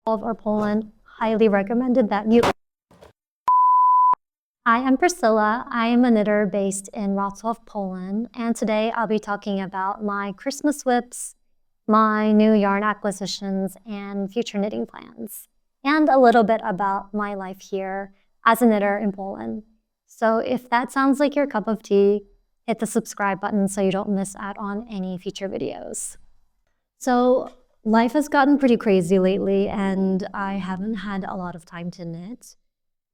or Poland, highly recommended that you. I am Priscilla. I am a knitter based in Wrocław, Poland, and today I'll be talking about my Christmas whips, my new yarn acquisitions, and future knitting plans, and a little bit about my life here as a knitter in Poland. So if that sounds like your cup of tea, hit the subscribe button so you don't miss out on any future videos. So life has gotten pretty crazy lately, and I haven't had a lot of time to knit.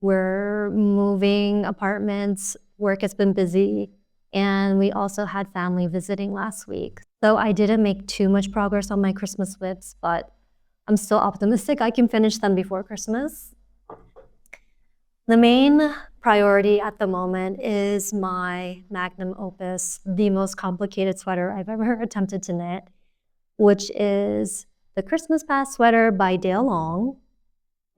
We're moving apartments, work has been busy, and we also had family visiting last week. So I didn't make too much progress on my Christmas whips, but I'm still optimistic I can finish them before Christmas. The main priority at the moment is my magnum opus, the most complicated sweater I've ever attempted to knit, which is the Christmas Past sweater by Dale Long.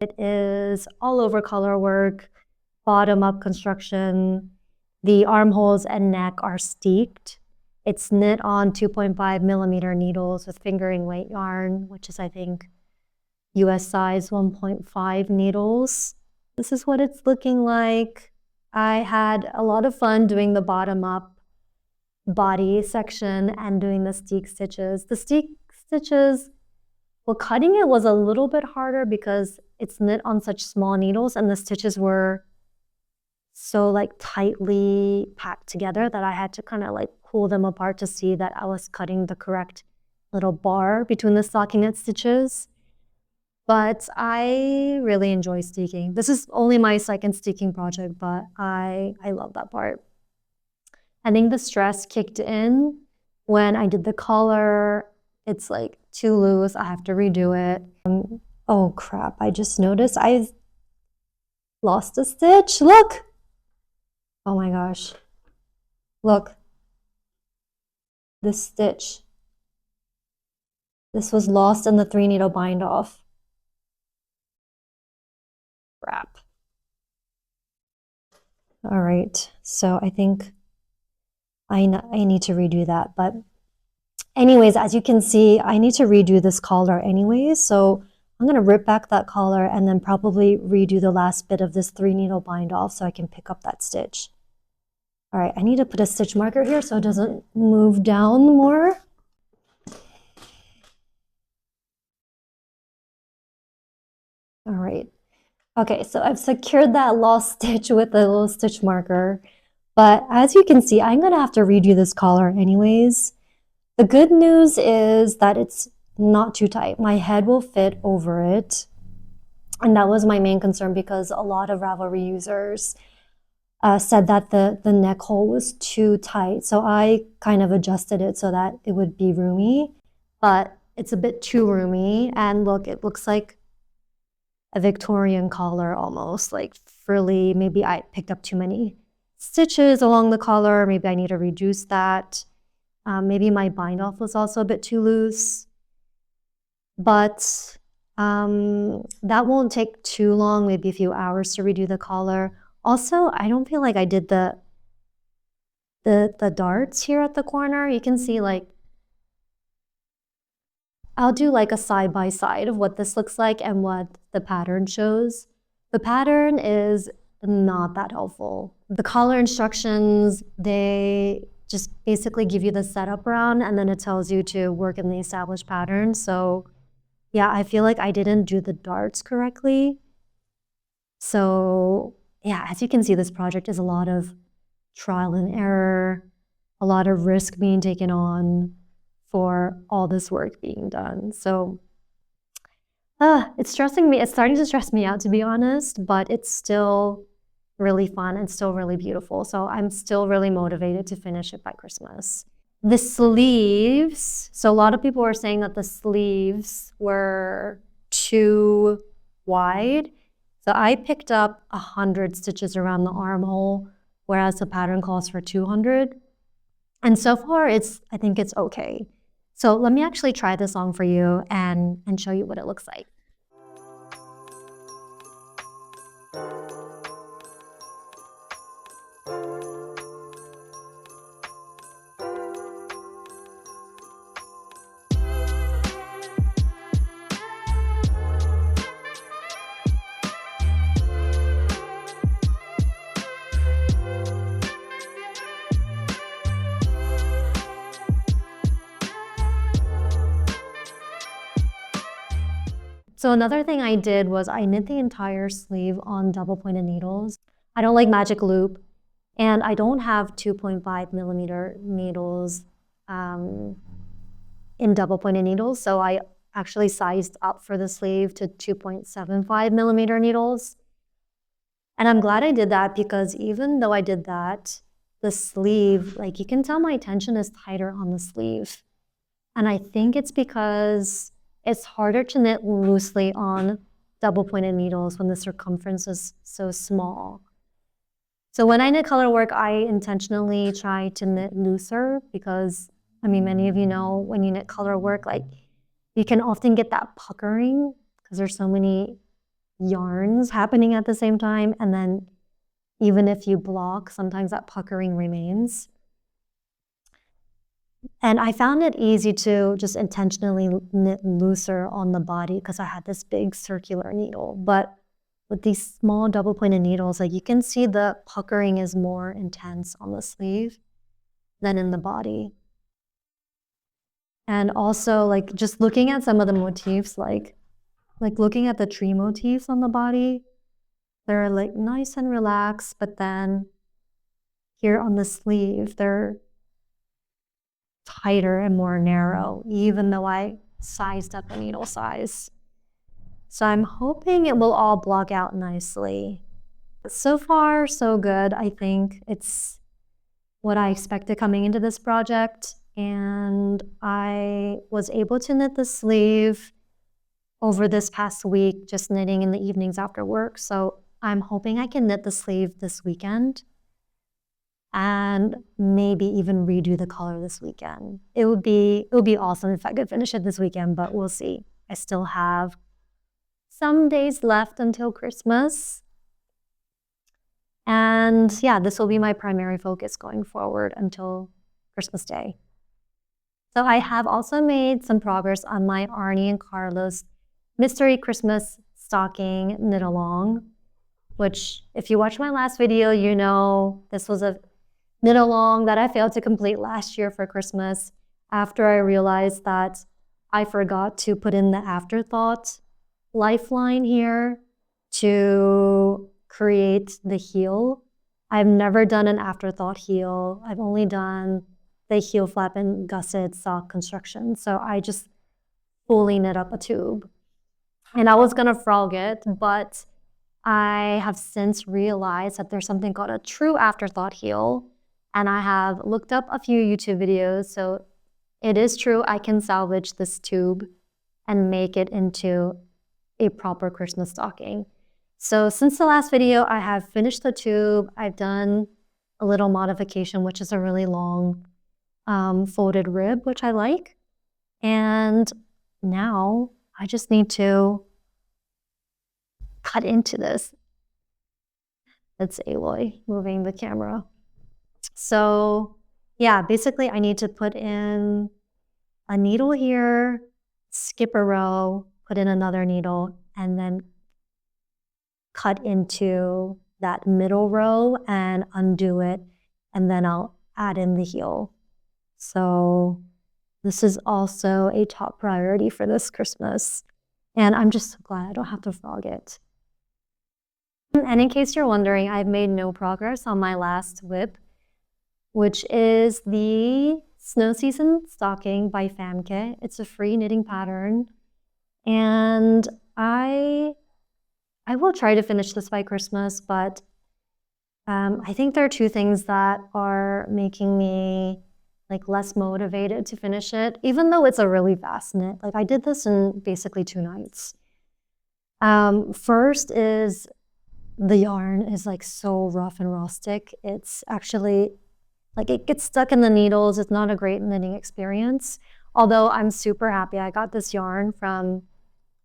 It is all over color work, bottom-up construction. The armholes and neck are steeked. It's knit on 2.5 millimeter needles with fingering weight yarn, which is, I think, US size 1.5 needles. This is what it's looking like. I had a lot of fun doing the bottom-up body section and doing the steek stitches. The steek stitches, well, cutting it was a little bit harder because it's knit on such small needles and the stitches were so like tightly packed together that I had to kind of like pull them apart to see that I was cutting the correct little bar between the stockinette stitches. But I really enjoy steeking. This is only my second steeking project, but I love that part. I think the stress kicked in when I did the collar. It's like too loose, I have to redo it. Oh crap, I just noticed I lost a stitch, look! Oh my gosh, look. This stitch. This was lost in the 3-needle bind off. Crap. All right, so I think I need to redo that, but anyways, as you can see, I need to redo this collar anyways, so I'm gonna rip back that collar and then probably redo the last bit of this 3-needle bind off so I can pick up that stitch. All right, I need to put a stitch marker here so it doesn't move down more. All right. Okay, so I've secured that lost stitch with a little stitch marker, but as you can see, I'm gonna have to redo this collar anyways. The good news is that it's not too tight. My head will fit over it, and that was my main concern because a lot of Ravelry users said that the neck hole was too tight, so I kind of adjusted it so that it would be roomy, but it's a bit too roomy, and look, it looks like a Victorian collar almost, like frilly. Maybe I picked up too many stitches along the collar. Maybe I need to reduce that. Maybe my bind off was also a bit too loose, but that won't take too long, maybe a few hours to redo the collar. Also, I don't feel like I did the darts here at the corner. You can see like, I'll do like a side-by-side of what this looks like and what the pattern shows. The pattern is not that helpful. The collar instructions, they just basically give you the setup round and then it tells you to work in the established pattern. So yeah, I feel like I didn't do the darts correctly. So yeah, as you can see, this project is a lot of trial and error, a lot of risk being taken on for all this work being done. So it's stressing me. It's starting to stress me out, to be honest, but it's still really fun and still really beautiful. So I'm still really motivated to finish it by Christmas. The sleeves, so a lot of people were saying that the sleeves were too wide. So I picked up 100 stitches around the armhole, whereas the pattern calls for 200. And so far, I think it's okay. So let me actually try this on for you and show you what it looks like. So another thing I did was I knit the entire sleeve on double pointed needles. I don't like magic loop, and I don't have 2.5 millimeter needles in double pointed needles, so I actually sized up for the sleeve to 2.75 millimeter needles. And I'm glad I did that because even though I did that, the sleeve, like you can tell my tension is tighter on the sleeve. And I think it's because it's harder to knit loosely on double pointed needles when the circumference is so small. So when I knit color work, I intentionally try to knit looser because, I mean, many of you know when you knit color work, like you can often get that puckering because there's so many yarns happening at the same time. And then even if you block, sometimes that puckering remains. And I found it easy to just intentionally knit looser on the body because I had this big circular needle. But with these small double pointed needles, like you can see the puckering is more intense on the sleeve than in the body. And also like just looking at some of the motifs, like looking at the tree motifs on the body, they're like nice and relaxed, but then here on the sleeve, they're tighter and more narrow, even though I sized up the needle size. So I'm hoping it will all block out nicely. So far, so good. I think it's what I expected coming into this project. And I was able to knit the sleeve over this past week, just knitting in the evenings after work. So I'm hoping I can knit the sleeve this weekend and maybe even redo the color this weekend. It would be awesome if I could finish it this weekend, but we'll see. I still have some days left until Christmas. And yeah, this will be my primary focus going forward until Christmas Day. So I have also made some progress on my Arne and Carlos Mystery Christmas Stocking Knit Along, which if you watched my last video, you know this was a knit along that I failed to complete last year for Christmas after I realized that I forgot to put in the afterthought lifeline here to create the heel. I've never done an afterthought heel. I've only done the heel flap and gusset sock construction. So I just fully knit up a tube. And I was gonna frog it, but I have since realized that there's something called a true afterthought heel. And I have looked up a few YouTube videos. So it is true I can salvage this tube and make it into a proper Christmas stocking. So since the last video, I have finished the tube. I've done a little modification, which is a really long folded rib, which I like. And now I just need to cut into this. That's Aloy moving the camera. So yeah, basically I need to put in a needle here, skip a row, put in another needle, and then cut into that middle row and undo it, and then I'll add in the heel. So this is also a top priority for this Christmas, and I'm just so glad I don't have to frog it. And in case you're wondering, I've made no progress on my last whip, which is the Snow Season Stocking by Famke. It's a free knitting pattern, and I will try to finish this by Christmas, but I think there are two things that are making me like less motivated to finish it, even though it's a really fast knit. Like I did this in basically 2 nights. First is the yarn is like so rough and rustic. It's actually like it gets stuck in the needles. It's not a great knitting experience. Although I'm super happy I got this yarn from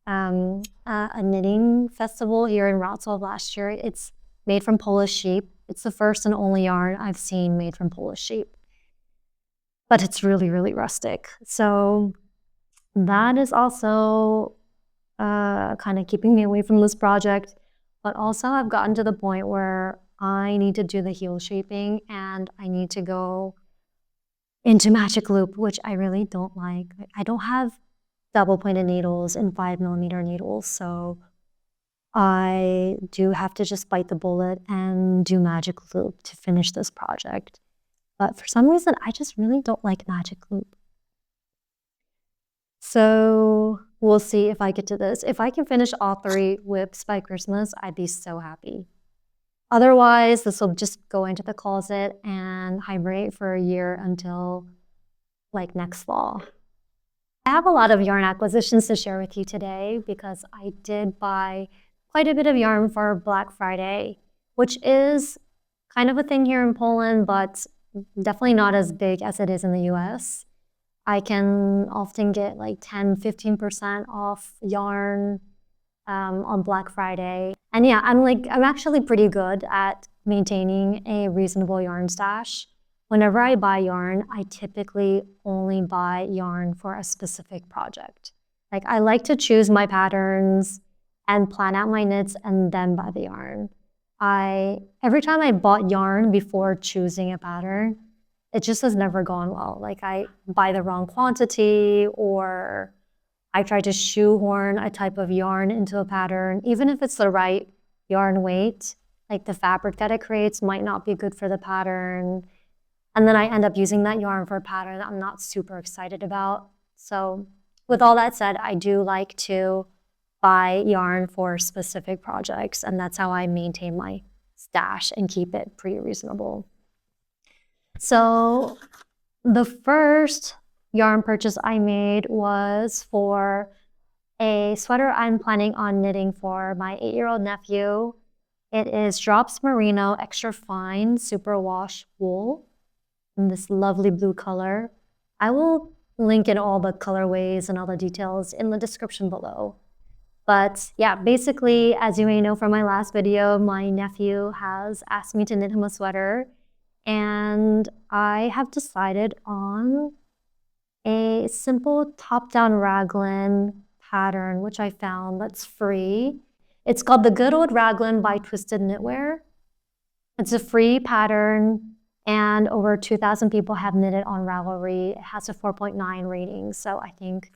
a knitting festival here in Wrocław last year. It's made from Polish sheep. It's the first and only yarn I've seen made from Polish sheep. But it's really, really rustic. So that is also kind of keeping me away from this project. But also I've gotten to the point where I need to do the heel shaping and I need to go into magic loop, which I really don't like. I don't have double pointed needles and 5mm needles. So I do have to just bite the bullet and do magic loop to finish this project. But for some reason, I just really don't like magic loop. So we'll see if I get to this. If I can finish all 3 whips by Christmas, I'd be so happy. Otherwise, this will just go into the closet and hibernate for a year until like next fall. I have a lot of yarn acquisitions to share with you today because I did buy quite a bit of yarn for Black Friday, which is kind of a thing here in Poland, but definitely not as big as it is in the US. I can often get like 10–15% off yarn on Black Friday. And yeah, I'm actually pretty good at maintaining a reasonable yarn stash. Whenever I buy yarn, I typically only buy yarn for a specific project. Like I like to choose my patterns and plan out my knits and then buy the yarn. Every time I bought yarn before choosing a pattern, it just has never gone well. Like I buy the wrong quantity, or I try to shoehorn a type of yarn into a pattern, even if it's the right yarn weight, like the fabric that it creates might not be good for the pattern. And then I end up using that yarn for a pattern that I'm not super excited about. So with all that said, I do like to buy yarn for specific projects, and that's how I maintain my stash and keep it pretty reasonable. So the first yarn purchase I made was for a sweater I'm planning on knitting for my 8-year-old nephew. It is Drops Merino Extra Fine Superwash Wool in this lovely blue color. I will link in all the colorways and all the details in the description below. But yeah, basically, as you may know from my last video, my nephew has asked me to knit him a sweater, and I have decided on a simple top-down raglan pattern, which I found that's free. It's called the Good Old Raglan by Twisted Knitwear. It's a free pattern, and over 2,000 people have knit it on Ravelry. It has a 4.9 rating, so I think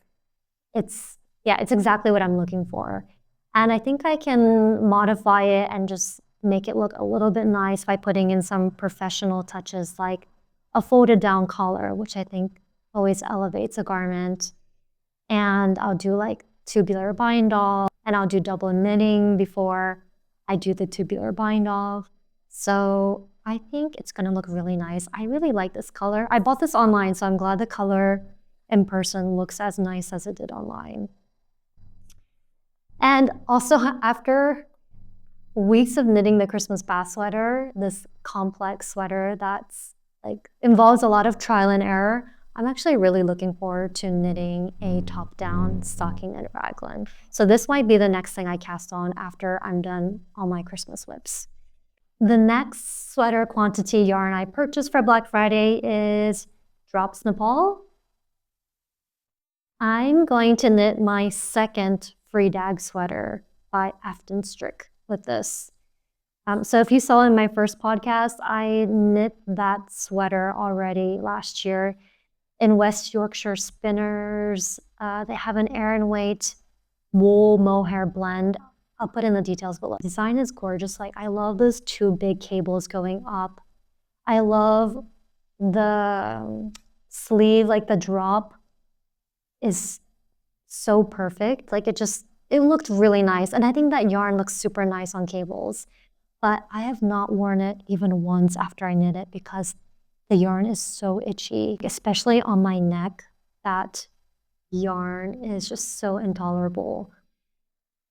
it's exactly what I'm looking for. And I think I can modify it and just make it look a little bit nice by putting in some professional touches like a folded down collar, which I think always elevates a garment. And I'll do like tubular bind off, and I'll do double knitting before I do the tubular bind off. So I think it's gonna look really nice. I really like this color. I bought this online, so I'm glad the color in person looks as nice as it did online. And also, after weeks of knitting the Christmas bath sweater, this complex sweater that's like involves a lot of trial and error, I'm actually really looking forward to knitting a top-down stocking knit raglan. So this might be the next thing I cast on after I'm done all my Christmas whips. The next sweater quantity yarn I purchased for Black Friday is Drops Nepal. I'm going to knit my second free dag sweater by Afton Strick with this. So if you saw in my first podcast, I knit that sweater already last year in West Yorkshire Spinners. They have an Aran weight wool mohair blend. I'll put in the details below. The design is gorgeous. Like I love those 2 big cables going up. I love the sleeve, like the drop is so perfect. Like it looked really nice. And I think that yarn looks super nice on cables, but I have not worn it even once after I knit it because the yarn is so itchy, especially on my neck. That yarn is just so intolerable.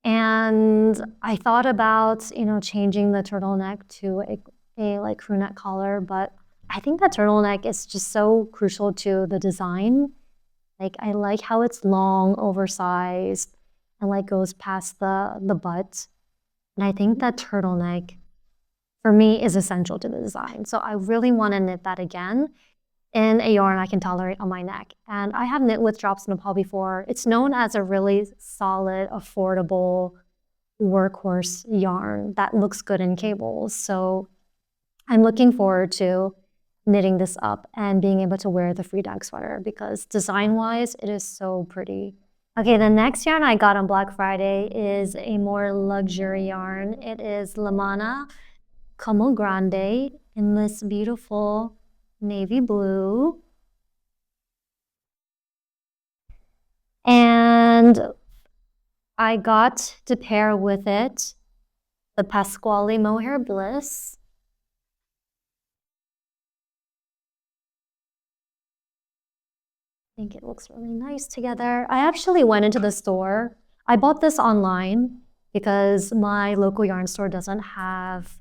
And I thought about, changing the turtleneck to a like crew neck collar, but I think that turtleneck is just so crucial to the design. Like I like how it's long, oversized, and like goes past the butt. And I think that turtleneck for me is essential to the design. So I really want to knit that again in a yarn I can tolerate on my neck. And I have knit with Drops Nepal before. It's known as a really solid, affordable workhorse yarn that looks good in cables. So I'm looking forward to knitting this up and being able to wear the free dag sweater because design-wise, it is so pretty. Okay, the next yarn I got on Black Friday is a more luxury yarn. It is LAMANA Camel Grande in this beautiful navy blue. And I got to pair with it the Pascuali Mohair Bliss. I think it looks really nice together. I actually went into the store. I bought this online because my local yarn store doesn't have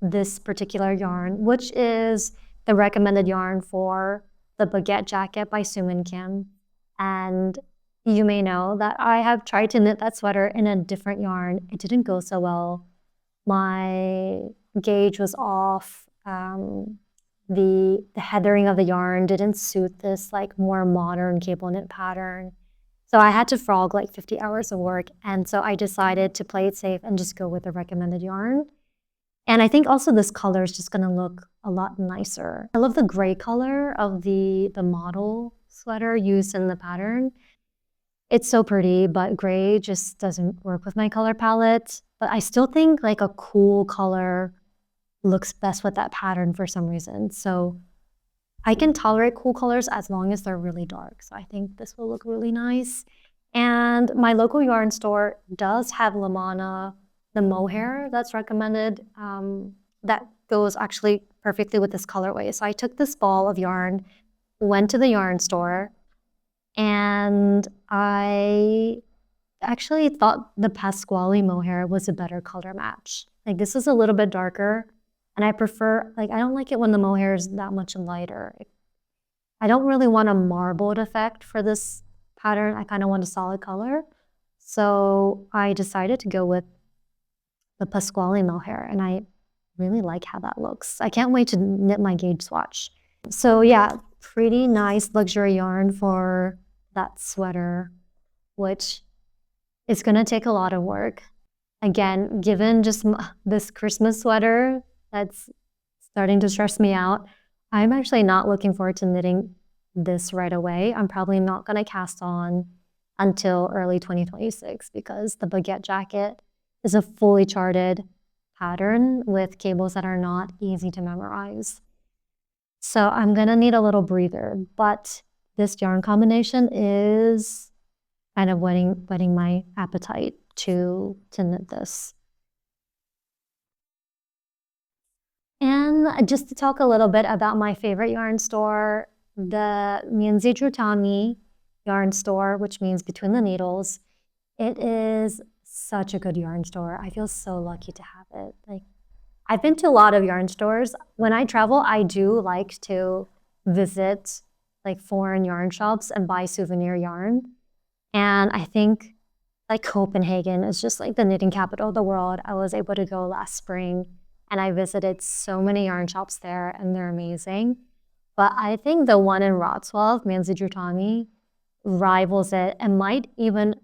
this particular yarn, which is the recommended yarn for the baguette jacket by Suman Kim. And you may know that I have tried to knit that sweater in a different yarn. It didn't go so well. My gauge was off. The heathering of the yarn didn't suit this like more modern cable knit pattern. So I had to frog like 50 hours of work. And so I decided to play it safe and just go with the recommended yarn. And I think also this color is just gonna look a lot nicer. I love the gray color of the model sweater used in the pattern. It's so pretty, but gray just doesn't work with my color palette. But I still think like a cool color looks best with that pattern for some reason. So I can tolerate cool colors as long as they're really dark. So I think this will look really nice. And my local yarn store does have LAMANA, the mohair that's recommended, that goes actually perfectly with this colorway. So I took this ball of yarn, went to the yarn store, and I actually thought the Pascuali mohair was a better color match. Like this is a little bit darker, and I prefer, like I don't like it when the mohair is that much lighter. I don't really want a marbled effect for this pattern. I kind of want a solid color. So I decided to go with the Pascuali mohair, and I really like how that looks. I can't wait to knit my gauge swatch. So yeah, pretty nice luxury yarn for that sweater, which is gonna take a lot of work. Again, given just this Christmas sweater that's starting to stress me out, I'm actually not looking forward to knitting this right away. I'm probably not gonna cast on until early 2026 because the baguette jacket is a fully charted pattern with cables that are not easy to memorize. So I'm gonna need a little breather, but this yarn combination is kind of whetting my appetite to knit this. And just to talk a little bit about my favorite yarn store, the Między Drutami yarn store, which means between the needles. It is such a good yarn store. I feel so lucky to have it. Like, I've been to a lot of yarn stores. When I travel, I do like to visit like foreign yarn shops and buy souvenir yarn. And I think like Copenhagen is just like the knitting capital of the world. I was able to go last spring and I visited so many yarn shops there and they're amazing. But I think the one in Wrocław, Między Drutami, rivals it and might even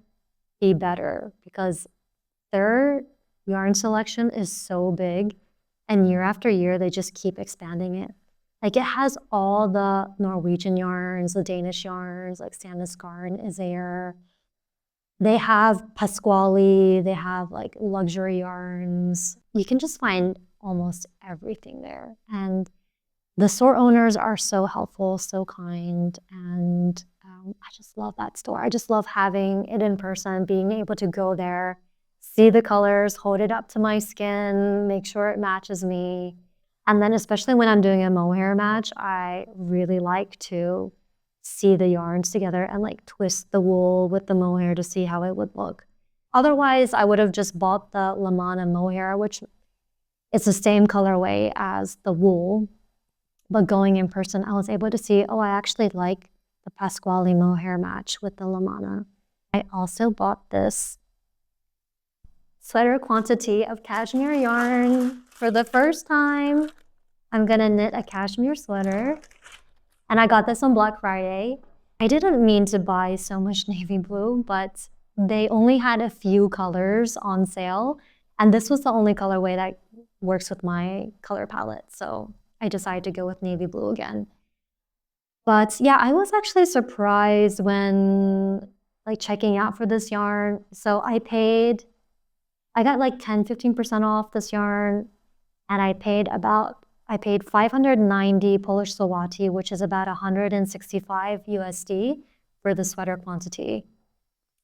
be better because their yarn selection is so big and year after year they just keep expanding it. Like it has all the Norwegian yarns, the Danish yarns, like Sandnesgarn, Isère. They have Pascuali, they have like luxury yarns. You can just find almost everything there. And the store owners are so helpful, so kind, and I just love that store. I just love having it in person, being able to go there, see the colors, hold it up to my skin, make sure it matches me. And then especially when I'm doing a mohair match, I really like to see the yarns together and like twist the wool with the mohair to see how it would look. Otherwise, I would have just bought the LAMANA mohair, which it's the same colorway as the wool. But going in person, I was able to see, oh, I actually like the Pascuali mohair match with the LAMANA. I also bought this sweater quantity of cashmere yarn. For the first time, I'm gonna knit a cashmere sweater. And I got this on Black Friday. I didn't mean to buy so much navy blue, but they only had a few colors on sale. And this was the only colorway that works with my color palette. So I decided to go with navy blue again. But yeah, I was actually surprised when like checking out for this yarn. So I got like 10-15% off this yarn, and I paid 590 Polish zloty, which is about 165 USD for the sweater quantity.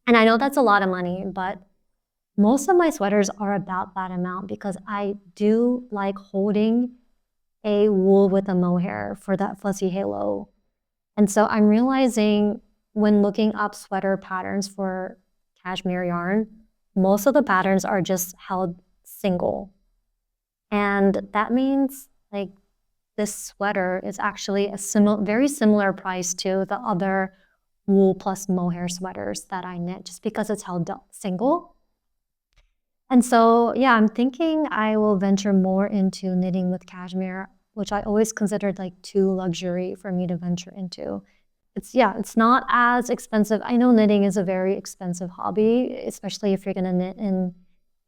And I know that's a lot of money, but most of my sweaters are about that amount because I do like holding a wool with a mohair for that fuzzy halo. And so I'm realizing when looking up sweater patterns for cashmere yarn, most of the patterns are just held single. And that means like this sweater is actually a very similar price to the other wool plus mohair sweaters that I knit, just because it's held single. And so, yeah, I'm thinking I will venture more into knitting with cashmere, which I always considered like too luxury for me to venture into. It's not as expensive. I know knitting is a very expensive hobby, especially if you're gonna knit in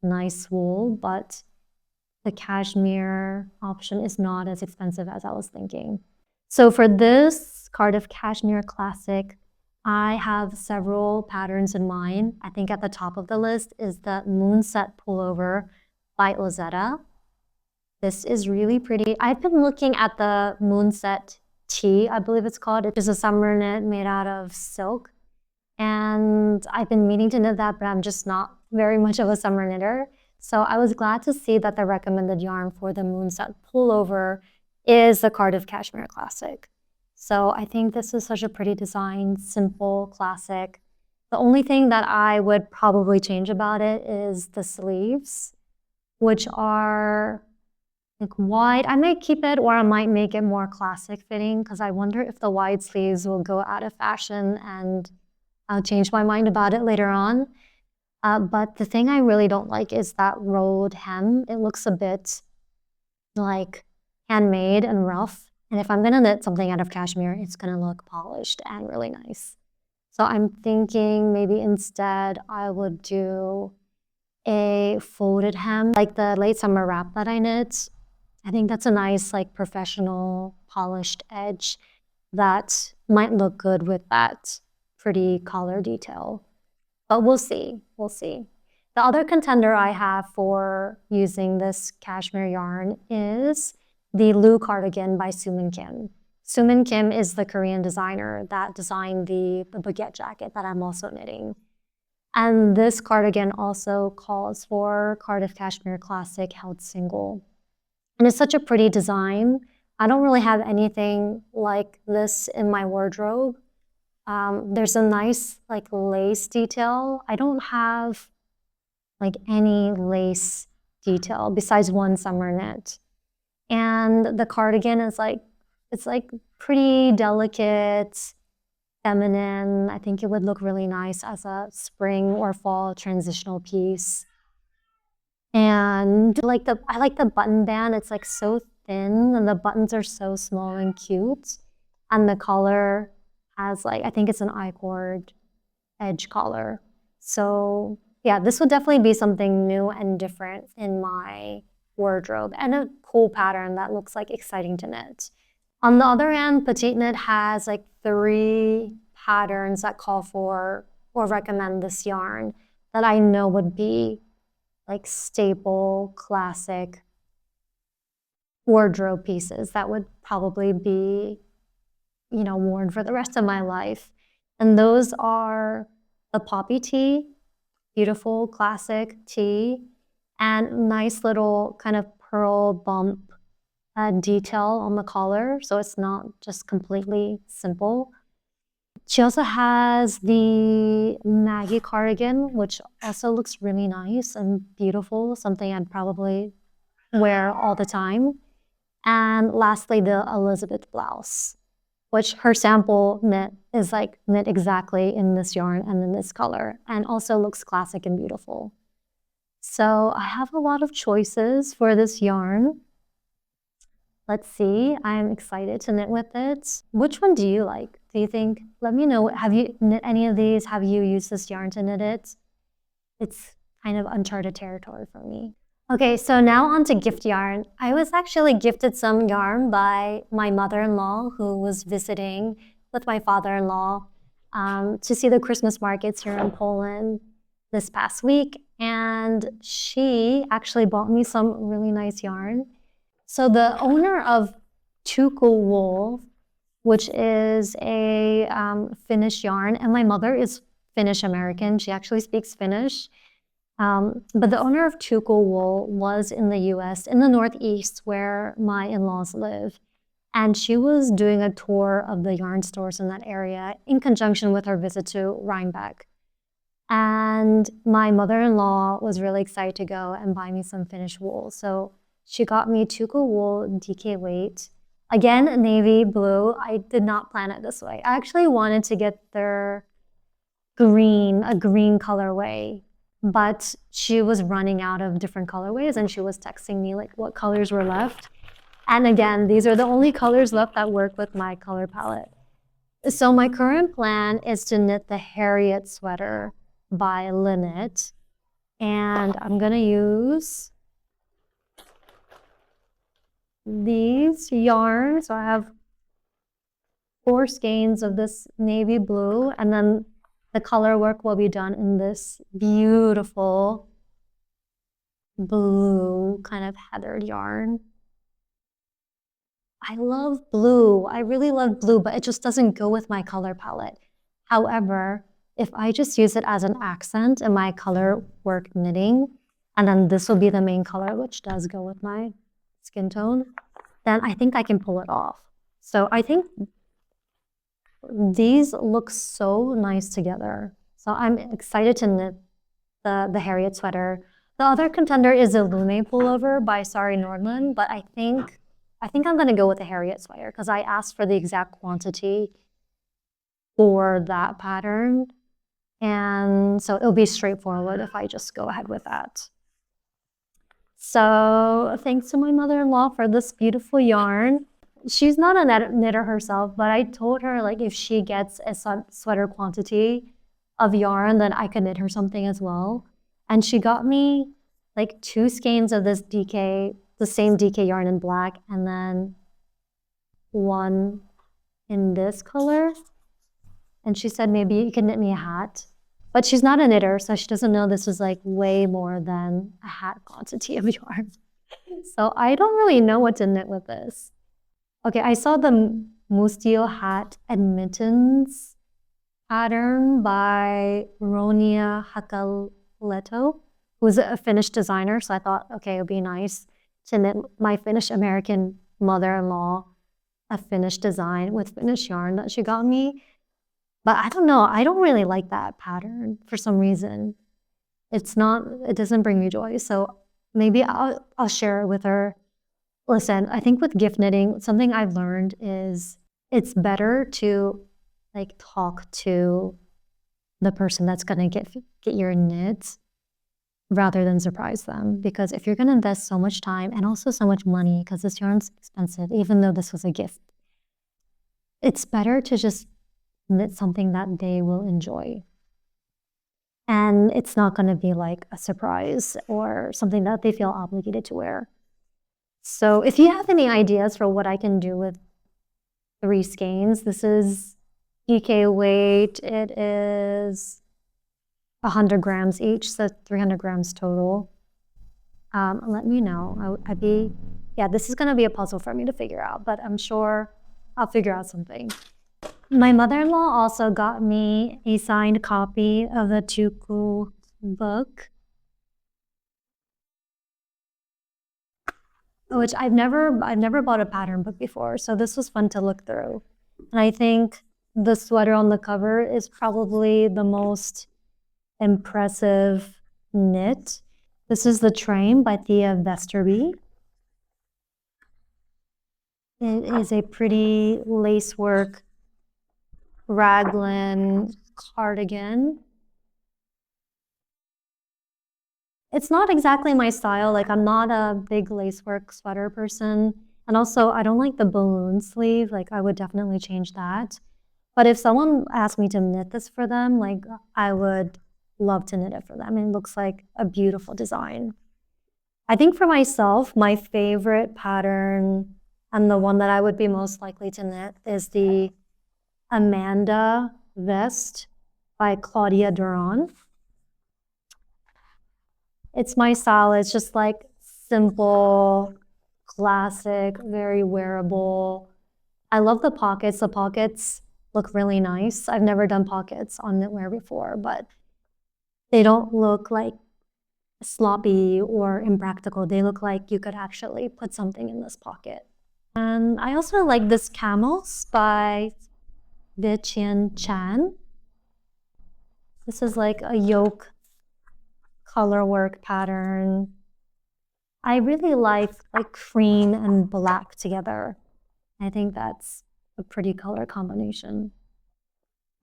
nice wool, but the cashmere option is not as expensive as I was thinking. So for this Cardiff Cashmere Classic, I have several patterns in mind. I think at the top of the list is the Moonset Pullover by Ozetta. This is really pretty. I've been looking at the Moonset Tee, I believe it's called. It is a summer knit made out of silk. And I've been meaning to knit that, but I'm just not very much of a summer knitter. So I was glad to see that the recommended yarn for the Moonset Pullover is the Cardiff Cashmere Classic. So I think this is such a pretty design, simple, classic. The only thing that I would probably change about it is the sleeves, which are like wide. I might keep it, or I might make it more classic fitting, because I wonder if the wide sleeves will go out of fashion, and I'll change my mind about it later on. But the thing I really don't like is that rolled hem. It looks a bit like handmade and rough. And if I'm gonna knit something out of cashmere, it's gonna look polished and really nice. So I'm thinking maybe instead I would do a folded hem, like the late summer wrap that I knit. I think that's a nice, like, professional polished edge that might look good with that pretty collar detail. But we'll see, we'll see. The other contender I have for using this cashmere yarn is the Lu cardigan by Sumin Kim. Sumin Kim is the Korean designer that designed the baguette jacket that I'm also knitting. And this cardigan also calls for Cardiff Cashmere Classic held single. And it's such a pretty design. I don't really have anything like this in my wardrobe. There's a nice like lace detail. I don't have like any lace detail besides one summer knit. And the cardigan is like, it's like pretty delicate, feminine. I think it would look really nice as a spring or fall transitional piece. And I like the button band. It's like so thin, and the buttons are so small and cute. And the collar has like, I think it's an I-cord edge collar. So yeah, this would definitely be something new and different in my wardrobe, and a cool pattern that looks like exciting to knit. On the other hand, Petite Knit has like 3 patterns that call for or recommend this yarn that I know would be like staple, classic wardrobe pieces that would probably be, you know, worn for the rest of my life. And those are the poppy tee, beautiful classic tee, and nice little kind of pearl bump detail on the collar, so it's not just completely simple. She also has the Maggie cardigan, which also looks really nice and beautiful, something I'd probably wear all the time. And lastly, the Elizabeth blouse, which her sample knit is like knit exactly in this yarn and in this color, and also looks classic and beautiful. So I have a lot of choices for this yarn. Let's see, I'm excited to knit with it. Which one do you like, do you think? Let me know, have you knit any of these? Have you used this yarn to knit it? It's kind of uncharted territory for me. Okay, so now on to gift yarn. I was actually gifted some yarn by my mother-in-law who was visiting with my father-in-law to see the Christmas markets here in Poland this past week, and she actually bought me some really nice yarn. So the owner of Tukuwool, which is a Finnish yarn, and my mother is Finnish American. She actually speaks Finnish. But the owner of Tukuwool was in the US, in the Northeast, where my in-laws live. And she was doing a tour of the yarn stores in that area in conjunction with her visit to Rhinebeck. And my mother-in-law was really excited to go and buy me some Finnish wool. So she got me Tukuwool DK weight. Again, navy blue. I did not plan it this way. I actually wanted to get their a green colorway, but she was running out of different colorways and she was texting me like what colors were left. And again, these are the only colors left that work with my color palette. So my current plan is to knit the Harriet sweater by Linnit. And I'm gonna use these yarns. So I have 4 skeins of this navy blue, and then the color work will be done in this beautiful blue kind of heathered yarn. I love blue. I really love blue, but it just doesn't go with my color palette. However, if I just use it as an accent in my color work knitting, and then this will be the main color, which does go with my skin tone, then I think I can pull it off. So I think these look so nice together. So I'm excited to knit the Harriet sweater. The other contender is a Lume pullover by Sari Nordland, but I think I'm gonna go with the Harriet sweater because I asked for the exact quantity for that pattern. And so it'll be straightforward if I just go ahead with that. So thanks to my mother-in-law for this beautiful yarn. She's not a knitter herself, but I told her like if she gets a sweater quantity of yarn, then I could knit her something as well. And she got me like 2 skeins of this DK, the same DK yarn in black, and then 1 in this color. And she said, maybe you can knit me a hat. But she's not a knitter, so she doesn't know this was like way more than a hat quantity of yarn. So I don't really know what to knit with this. Okay, I saw the Mustio hat and mittens pattern by Ronia Hakaleto, who's a Finnish designer. So I thought, okay, it would be nice to knit my Finnish American mother-in-law a Finnish design with Finnish yarn that she got me. But I don't know, I don't really like that pattern for some reason. It doesn't bring me joy. So maybe I'll share it with her. Listen, I think with gift knitting, something I've learned is it's better to like talk to the person that's gonna get your knits rather than surprise them. Because if you're gonna invest so much time and also so much money, because this yarn's expensive, even though this was a gift, it's better to just knit something that they will enjoy. And it's not gonna be like a surprise or something that they feel obligated to wear. So if you have any ideas for what I can do with 3 skeins, this is DK weight. It is 100 grams each, so 300 grams total. Let me know. Yeah, this is gonna be a puzzle for me to figure out, but I'm sure I'll figure out something. My mother-in-law also got me a signed copy of the Tuku book, which I've never bought a pattern book before, so this was fun to look through. And I think the sweater on the cover is probably the most impressive knit. This is the Train by Thea Vesterby. It is a pretty lacework raglan cardigan. It's not exactly my style. Like I'm not a big lacework sweater person. And also I don't like the balloon sleeve. Like I would definitely change that. But if someone asked me to knit this for them, like I would love to knit it for them. It looks like a beautiful design. I think for myself, my favorite pattern and the one that I would be most likely to knit is the Amanda vest by Claudia Duran. It's my style. It's just like simple, classic, very wearable. I love the pockets. The pockets look really nice. I've never done pockets on knitwear before, but they don't look like sloppy or impractical. They look like you could actually put something in this pocket. And I also like this Camels by Vichian Chan. This is like a yoke color work pattern. I really like cream and black together. I think that's a pretty color combination.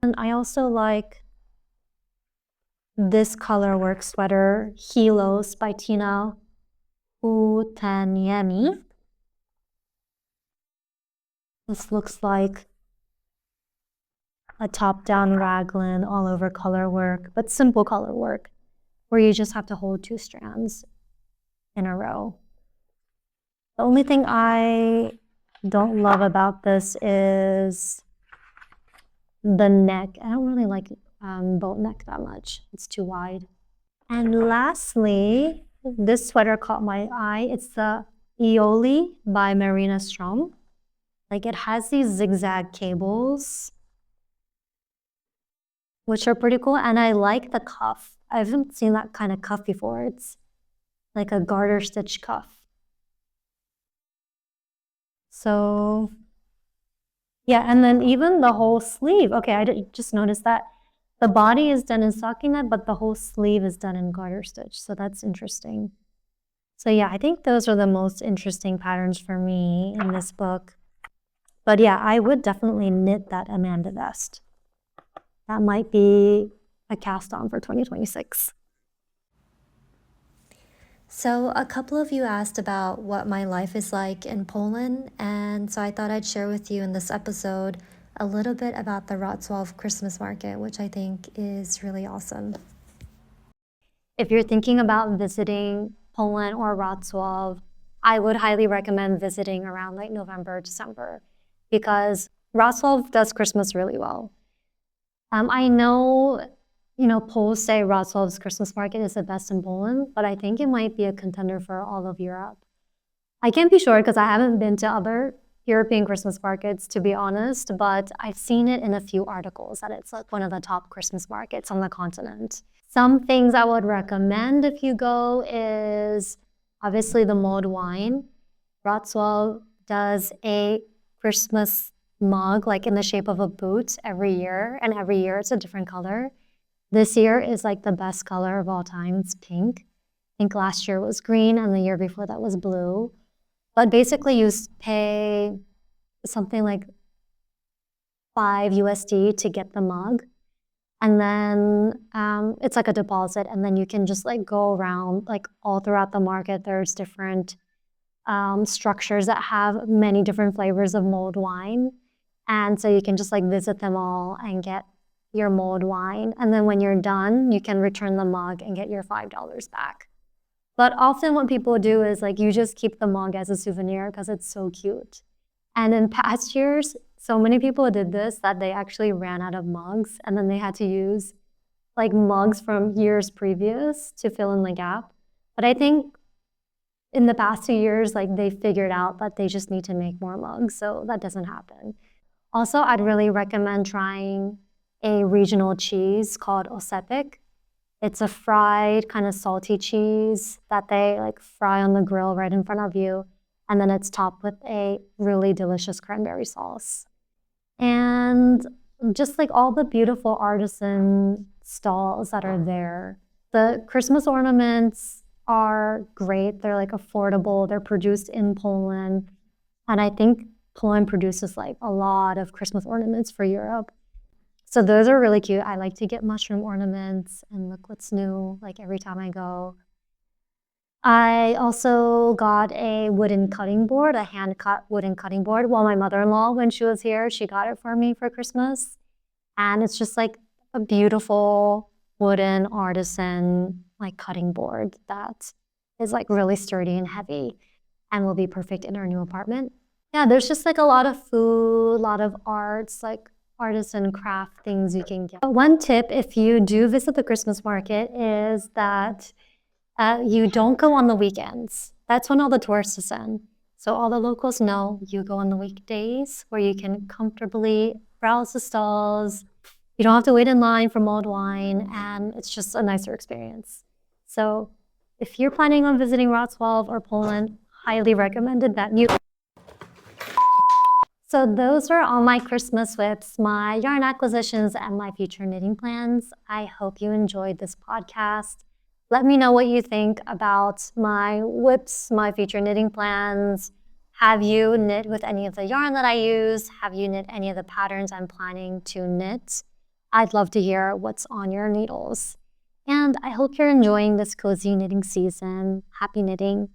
And I also like this color work sweater, Hilos by Tina Utanyemi. This looks like a top-down raglan all over color work, but simple color work, where you just have to hold 2 strands in a row. The only thing I don't love about this is the neck. I don't really like boat neck that much. It's too wide. And lastly, this sweater caught my eye. It's the Ioli by Marina Strom. Like, it has these zigzag cables, which are pretty cool. And I like the cuff. I haven't seen that kind of cuff before. It's like a garter stitch cuff. So yeah, and then even the whole sleeve. Okay, I just noticed that the body is done in stockinette, but the whole sleeve is done in garter stitch. So that's interesting. So yeah, I think those are the most interesting patterns for me in this book. But yeah, I would definitely knit that Amanda vest. That might be a cast on for 2026. So a couple of you asked about what my life is like in Poland, and so I thought I'd share with you in this episode a little bit about the Wrocław Christmas market, which I think is really awesome. If you're thinking about visiting Poland or Wrocław, I would highly recommend visiting around like November, December, because Wrocław does Christmas really well. I know, Poles say Wrocław's Christmas market is the best in Poland, but I think it might be a contender for all of Europe. I can't be sure because I haven't been to other European Christmas markets, to be honest, but I've seen it in a few articles that it's like one of the top Christmas markets on the continent. Some things I would recommend if you go is obviously the mulled wine. Wrocław does a Christmas mug like in the shape of a boot every year, and every year it's a different color. This year is like the best color of all time. It's pink. I think last year was green and the year before that was blue. But basically you pay something like $5 to get the mug. And then it's like a deposit, and then you can just like go around like all throughout the market. There's different structures that have many different flavors of mulled wine. And so you can just like visit them all and get your mulled wine. And then when you're done, you can return the mug and get your $5 back. But often what people do is like you just keep the mug as a souvenir because it's so cute. And in past years, so many people did this that they actually ran out of mugs, and then they had to use like mugs from years previous to fill in the gap. But I think in the past 2 years, like they figured out that they just need to make more mugs, so that doesn't happen. Also, I'd really recommend trying a regional cheese called osepik. It's a fried kind of salty cheese that they like fry on the grill right in front of you, and then it's topped with a really delicious cranberry sauce. And just like all the beautiful artisan stalls that are there. The Christmas ornaments are great. They're like affordable. They're produced in Poland. And I think Poland produces like a lot of Christmas ornaments for Europe. So those are really cute. I like to get mushroom ornaments and look what's new like every time I go. I also got a wooden cutting board, a hand-cut wooden cutting board. Well, my mother-in-law, when she was here, she got it for me for Christmas. And it's just like a beautiful wooden artisan like cutting board that is like really sturdy and heavy and will be perfect in our new apartment. Yeah, there's just like a lot of food, a lot of arts, like artisan craft things you can get. One tip if you do visit the Christmas market is that you don't go on the weekends. That's when all the tourists is in. So all the locals know you go on the weekdays where you can comfortably browse the stalls. You don't have to wait in line for mulled wine, and it's just a nicer experience. So if you're planning on visiting Wrocław or Poland, highly recommended that you. So those are all my Christmas whips, my yarn acquisitions, and my future knitting plans. I hope you enjoyed this podcast. Let me know what you think about my whips, my future knitting plans. Have you knit with any of the yarn that I use? Have you knit any of the patterns I'm planning to knit? I'd love to hear what's on your needles. And I hope you're enjoying this cozy knitting season. Happy knitting.